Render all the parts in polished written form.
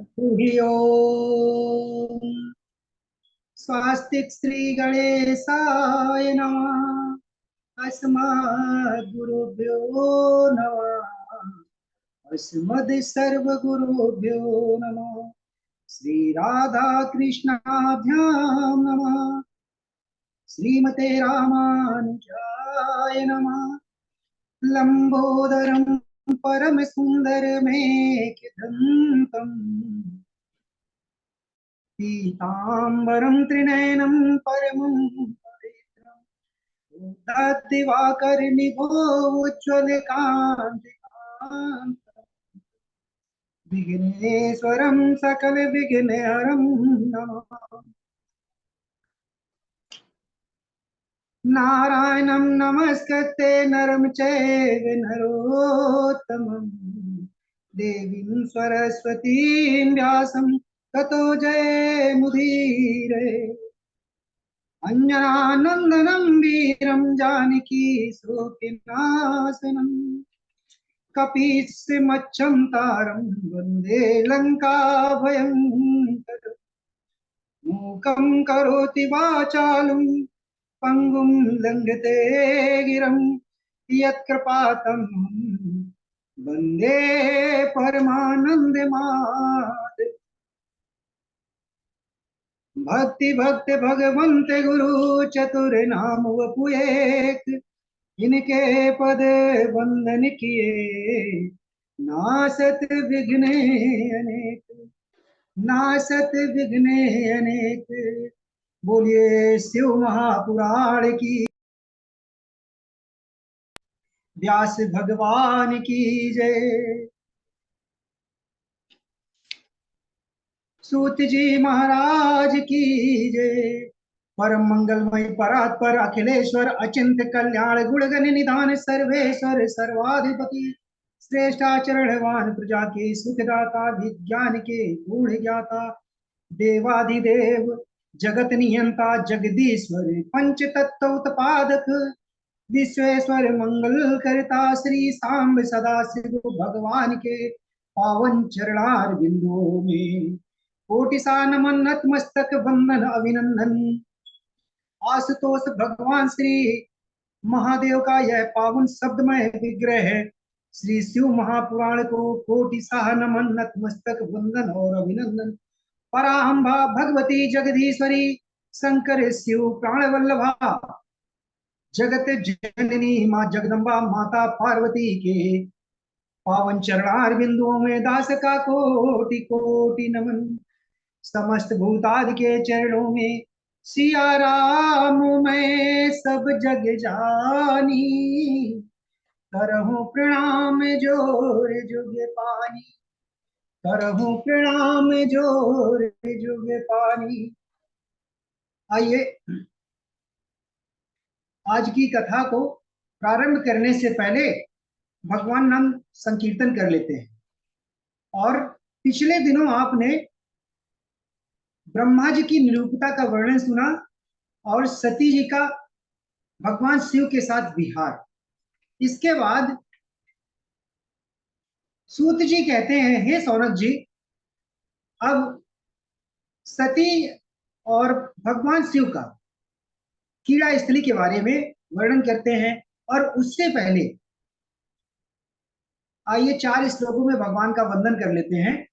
हरि ओम। स्वास्तिक श्री गणेशाय नमः। अस्मद् गुरुभ्यो नमः। अस्मद् सर्व गुरुभ्यो नमः। श्री राधा कृष्णाभ्यां नमः। श्रीमते रामानुजाय नमः। लंबोदरं परम सुंदरमेकदंतम् पीताम्बरं त्रिनयनं परमं पवित्रम् दत्तिवाकर्निभो उज्ज्वलकान्तिकान्तम् विघ्नेश्वरं सकलविघ्नहरं नमः। नारायणं नमस्कृत्य नरं चैव नरोत्तमं देवीं सरस्वतीं व्यासं ततो जयमुदीरये। अंजनानंदनं वीरं जानकी शोकनाशनं कपीशमच्छं तारं वन्दे लङ्काभयङ्करम्। मूकं करोति वाचालं पंगुं लंघते गिरं यत्कृपातं वन्दे परमानन्दमाधव। भक्ति भक्त भगवंत गुरु चतुर नाम वपु एक, इनके पद वंदन किए नासत विघ्न अनेक। नासत विघ्न अनेक। बोलिए शिव महापुराण की, व्यास भगवान की जय। सूत जी महाराज की जय। परम मंगलमय परात्पर अखिलेश्वर अचिंत कल्याण गुणगण निधान सर्वेश्वर सर्वाधिपति श्रेष्ठाचरणवान प्रजा के सुखदाता विज्ञान के गुण ज्ञाता देवाधिदेव जगत नियंता जगदीश्वर पंच तत्व उत्पादक विश्वेश्वर मंगल करता श्री सांब सदा शिव भगवान के पावन चरणार बिंदुओं में कोटिसा नमन नतमस्तक वंदन अभिनंदन। आशुतोष भगवान श्री महादेव का यह पावन शब्दमय विग्रह है। श्री शिव महापुराण को कोटिसा नमन नतमस्तक वंदन और अभिनंदन। पराहंभा भगवती जगदीश्वरी शंकर शिव प्राण वल्लभा जगत जननी माँ जगदम्बा माता पार्वती के पावन चरणार बिंदुओं में दास का कोटि कोटि नमन। समस्त भूतादि के चरणों में सिया राम मैं सब जग जानी, करहूं प्रणाम जोर जुग पानी। करहूं प्रणाम जोर जुग पानी। आइए आज की कथा को प्रारंभ करने से पहले भगवान नाम संकीर्तन कर लेते हैं। और पिछले दिनों आपने ब्रह्मा जी की निरूपता का वर्णन सुना और सती जी का भगवान शिव के साथ विहार। इसके बाद सूत जी कहते हैं, हे सौनक जी, अब सती और भगवान शिव का कीड़ा स्थली के बारे में वर्णन करते हैं। और उससे पहले आइए 4 श्लोकों में भगवान का वंदन कर लेते हैं।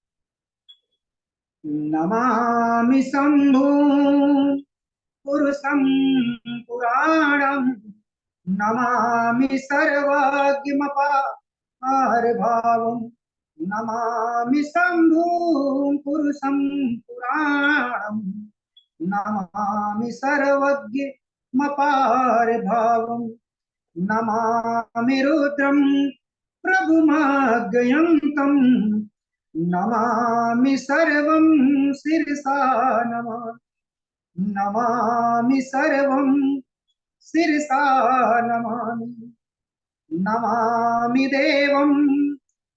नमामि शंभु पुरुषं पुराणं, नमामि सर्वज्ञमपारभावं। नमामि शंभुं पुरुषं पुराणं, नमामि सर्वज्ञमपारभावं। नमामि रुद्रं प्रभुमव्ययन्तं, नमामि सर्वं शिरसा नमामि। नमामि सर्वं शिरसा नमामि। नमामि देवं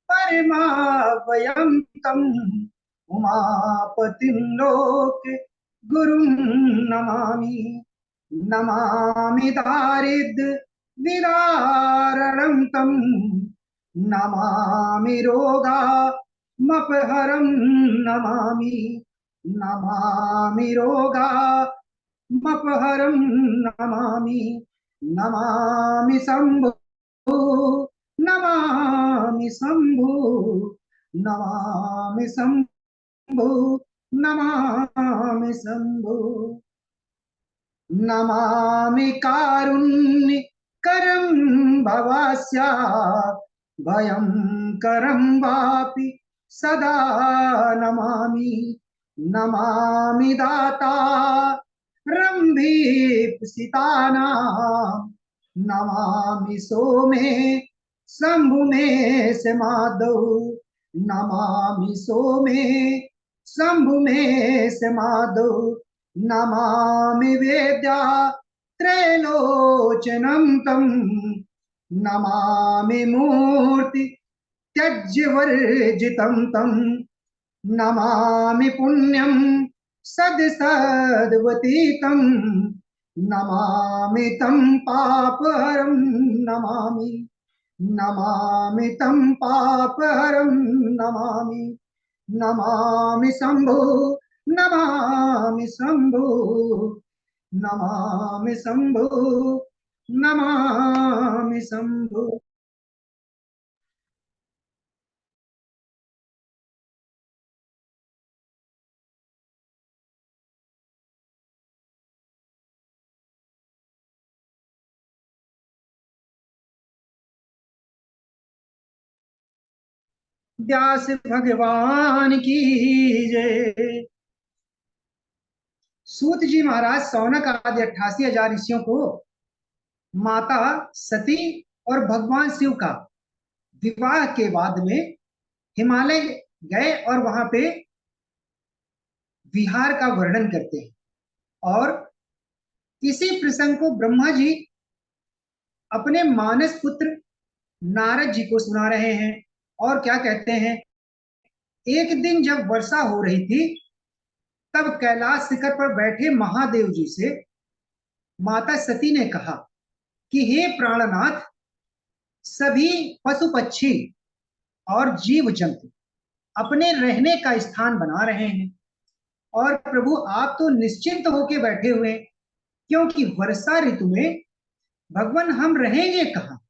परमाव्ययन्तं, उमापतिं लोक गुरुं नमामि। नमामि दारिद्र्य विदारणं तं, नमामि रोगा मपहरं नमामि नमामि रोगा मपहरं नमामि नमामि शंभु नमामि शंभु नमामि शंभु नमामि शंभु नमामि कारुण्यकरं भवास्या भयं करं वापि सदा नमामि नमामि दाता रंभीप्सितानां नमामि सोमे शंभु मे से माधव नमामि सोमे शंभु मे से माधव नमामि वेद्या त्रैलोचनं तं नमामि मूर्ति त्यज्य वर्जितं तं नमामि पुण्यं सद्वतीतं नमामि तं पापहरं नमामि नमामि तं पापहरं नमामि नमामि शंभु नमामि शंभु नमामि शंभु नमामि शंभु। व्यास भगवान की जय। सूत जी महाराज सौनक आदि 88,000 ऋषियों को माता सती और भगवान शिव का विवाह के बाद में हिमालय गए और वहां पे विहार का वर्णन करते हैं। और इसी प्रसंग को ब्रह्मा जी अपने मानस पुत्र नारद जी को सुना रहे हैं। और क्या कहते हैं, एक दिन जब वर्षा हो रही थी तब कैलाश शिखर पर बैठे महादेव जी से माता सती ने कहा कि हे प्राणनाथ, सभी पशु पक्षी और जीव जंतु अपने रहने का स्थान बना रहे हैं और प्रभु आप तो निश्चिंत होकर बैठे हुए, क्योंकि वर्षा ऋतु में भगवान हम रहेंगे कहाँ।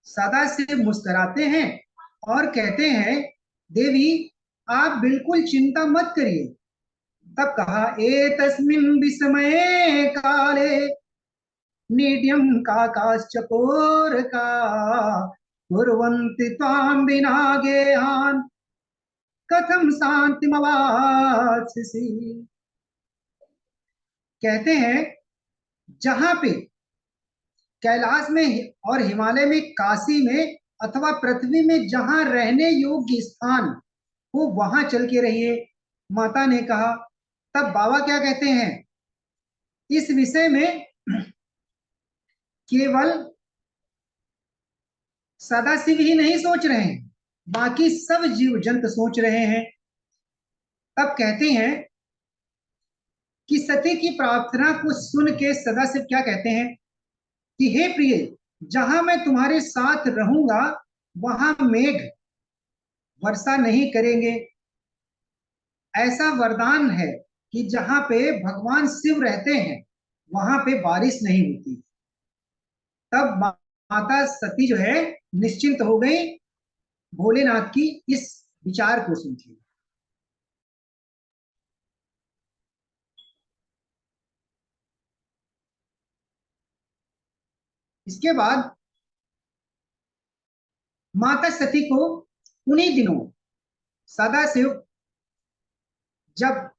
सदा से मुस्कुराते हैं और कहते हैं देवी आप बिल्कुल चिंता मत करिए। तब कहा ए तस्मिन् विस्मये काले नीड्यम काकाश्चकोर का कुर्वन्ति त्वां विना गेहान कथम शांतिमवाप्स्यसि। कहते हैं जहां पे कैलाश में और हिमालय में, काशी में अथवा पृथ्वी में जहां रहने योग्य स्थान हो वहां चल के रहिए, माता ने कहा। तब बाबा क्या कहते हैं, इस विषय में केवल सदाशिव ही नहीं सोच रहे हैं, बाकी सब जीव जंतु सोच रहे हैं। तब कहते हैं कि सती की प्रार्थना को सुन के सदाशिव क्या कहते हैं कि हे प्रिय, जहां मैं तुम्हारे साथ रहूंगा वहां मेघ वर्षा नहीं करेंगे। ऐसा वरदान है कि जहां पे भगवान शिव रहते हैं वहां पे बारिश नहीं होती। तब माता सती जो है निश्चिंत हो गई भोलेनाथ की इस विचार को सुन के। इसके बाद माता सती को उन्हीं दिनों सदाशिव जब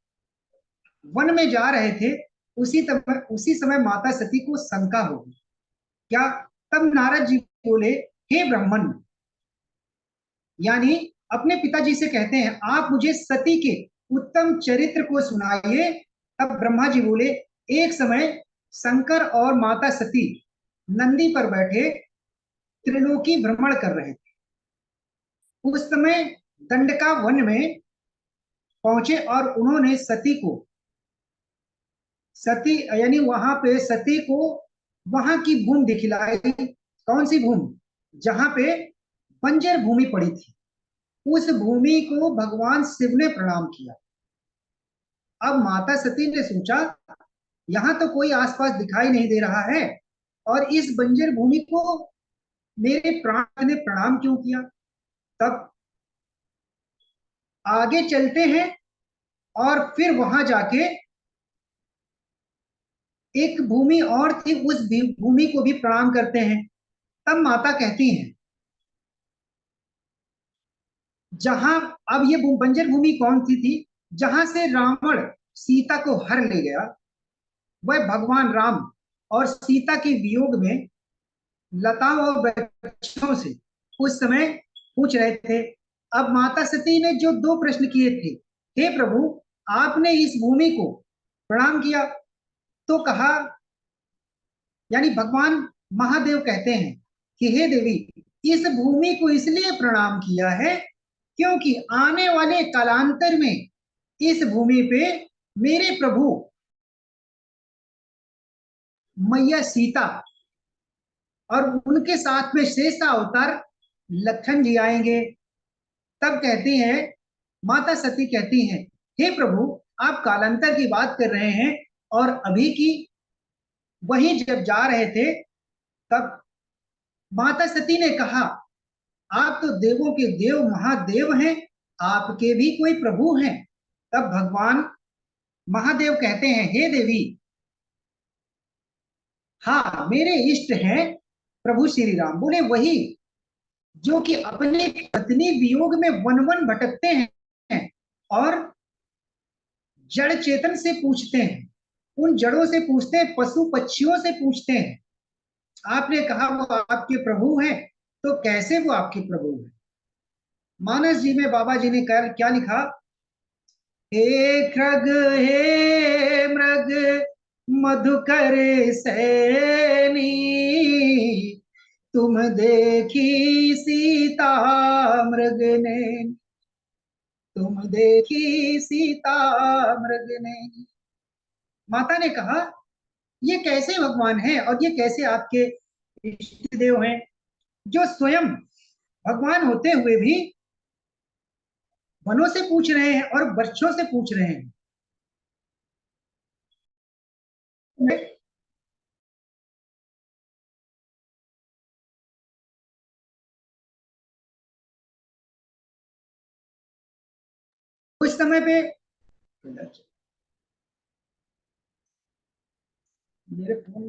वन में जा रहे थे उसी समय माता सती को शंका हो गई। क्या? तब नारद जी बोले हे ब्राह्मण, यानी अपने पिताजी से कहते हैं आप मुझे सती के उत्तम चरित्र को सुनाइए। तब ब्रह्मा जी बोले एक समय शंकर और माता सती नंदी पर बैठे त्रिलोकी भ्रमण कर रहे थे। उस समय दंडका वन में पहुंचे और उन्होंने सती यानी वहां पे सती को वहां की भूमि दिखलाई। कौन सी भूमि? जहां पे बंजर भूमि पड़ी थी। उस भूमि को भगवान शिव ने प्रणाम किया। अब माता सती ने सोचा, यहाँ तो कोई आसपास दिखाई नहीं दे रहा है, और इस बंजर भूमि को मेरे प्राण ने प्रणाम क्यों किया। तब आगे चलते हैं और फिर वहां जाके एक भूमि और थी, उस भूमि को भी प्रणाम करते हैं। तब माता कहती हैं, जहां, अब ये बंजर भूमि कौन सी थी, जहां से रावण सीता को हर ले गया, वह भगवान राम और सीता के वियोग में लताओं और वृक्षों से उस समय पूछ रहे थे। अब माता सती ने जो दो प्रश्न किए थे, हे प्रभु, आपने इस भूमि को प्रणाम किया, तो कहा, यानी भगवान महादेव कहते हैं कि हे देवी, इस भूमि को इसलिए प्रणाम किया है क्योंकि आने वाले कालांतर में इस भूमि पे मेरे प्रभु मैया सीता और उनके साथ में शेषा अवतार लखन जी आएंगे। तब कहती हैं, माता सती कहती हैं, हे प्रभु, आप कालांतर की बात कर रहे हैं, और अभी की वहीं जब जा रहे थे, तब माता सती ने कहा, आप तो देवों के देव महादेव हैं, आपके भी कोई प्रभु हैं। तब भगवान महादेव कहते हैं, हे देवी, हाँ, मेरे इष्ट हैं प्रभु श्री राम। बोले, वही जो कि अपने पत्नी वियोग में वन वन भटकते हैं और जड़ चेतन से पूछते हैं, उन जड़ों से पूछते हैं, पशु पक्षियों से पूछते हैं। आपने कहा वो आपके प्रभु हैं, तो कैसे वो आपके प्रभु हैं। मानस जी में बाबा जी ने क्या लिखा, हे खग हे मृग मधुकर सैनी, तुम देखी सीता मृग ने, तुम देखी सीता मृग ने। माता ने कहा, ये कैसे भगवान हैं और ये कैसे आपके इष्ट देव हैं, जो स्वयं भगवान होते हुए भी वनों से पूछ रहे हैं और वृक्षों से पूछ रहे हैं। कुछ समय पे मेरे फोन